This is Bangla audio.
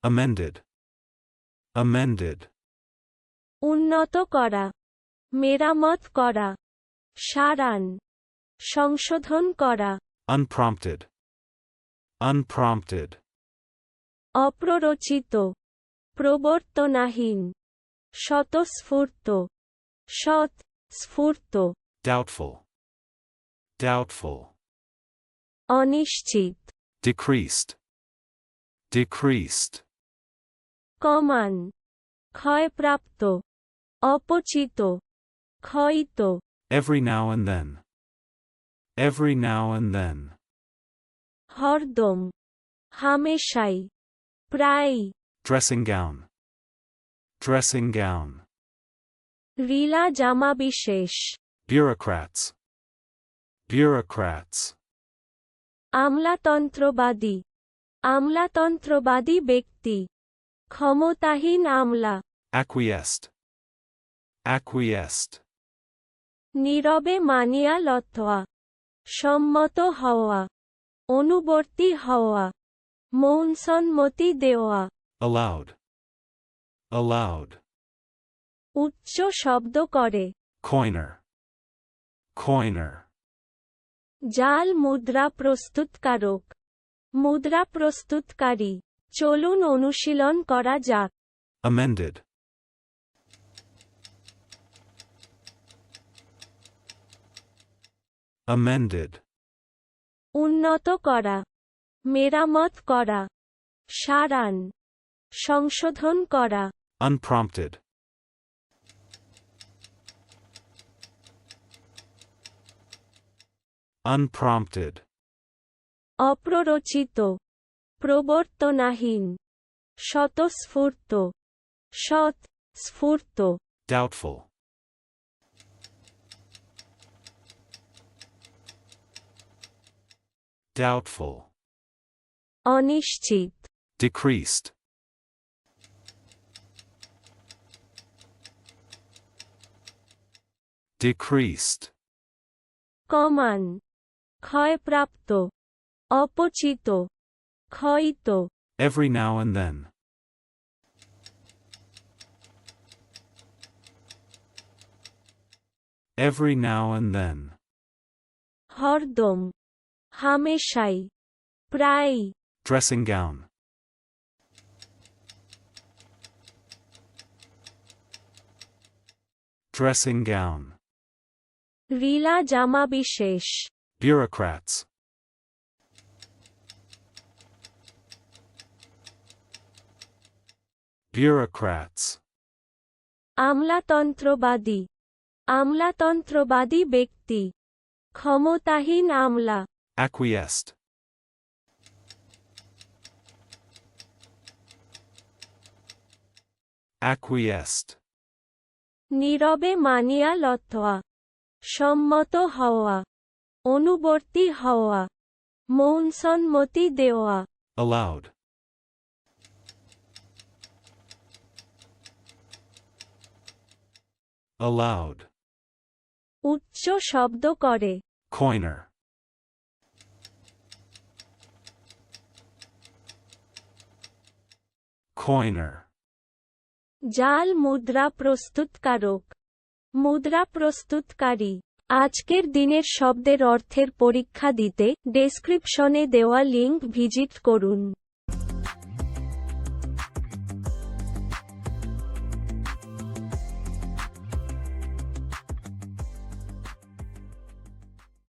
Amended. Amended. উন্নত করা, মেরামত করা, সারান, সংশোধন করা, Unprompted. Unprompted. অপ্ররোচিত, প্রবর্তনাহীন, স্বতঃস্ফূর্ত, সৎ, স্ফূর্ত, Doubtful. Doubtful. অনিশ্চিত, Decreased. Decreased. কমান, ক্ষয়প্রাপ্ত, অপচিত, ক্ষয়িত, Every now and then. Every now and then. হরদম, হামেশাই, প্রায়ই, Dressing gown. Dressing gown. লীলা জামাবিশেষ, Bureaucrats. Bureaucrats. আমলাতন্ত্রবাদী, আমলাতন্ত্রবাদী ব্যক্তি, ক্ষমতাহীন আমলা, Acquiesced. Acquiesced. নীরবে মানিয়া লওয়া, সম্মত হওয়া, অনুবর্তী হওয়া, মৌনসম্মতি দেওয়া, Allowed. Allowed. উচ্চ শব্দ করে, Coiner. Coiner. জাল মুদ্রা প্রস্তুতকারক, মুদ্রা প্রস্তুতকারী, চলুন অনুশীলন করা যাক। Amended. Amended. উন্নত করা, মেরামত করা, সারান, সংশোধন করা, Unprompted. Unprompted. অপ্ররোচিত, প্রবর্তনাহীন, স্বতঃস্ফূর্ত, সৎ, স্ফূর্ত, Doubtful. Doubtful. অনিশ্চিত, Decreased. Decreased. কমান, ক্ষয়প্রাপ্ত, অপচিত, ক্ষয়িত, Every now and then. Every now and then. হরদম, হামেশাই, প্রায়ই, Dressing gown. Dressing gown. লীলা জামাবিশেষ, Bureaucrats. Bureaucrats. আমলাতন্ত্রবাদী, আমলাতন্ত্রবাদী ব্যক্তি, ক্ষমতাহীন আমলা, Acquiesced. Acquiesced. নীরবে মানিয়া লওয়া, সম্মত হওয়া, অনুবর্তী হওয়া, মৌনসম্মতি দেওয়া, Allowed. Allowed. উচ্চ শব্দ করে, Coiner. Coiner. জাল মুদ্রা প্রস্তুতকারক, মুদ্রা প্রস্তুতকারী। আজকের দিনের শব্দের অর্থের পরীক্ষা দিতে ডেসক্রিপশনে দেওয়া লিংক ভিজিট করুন।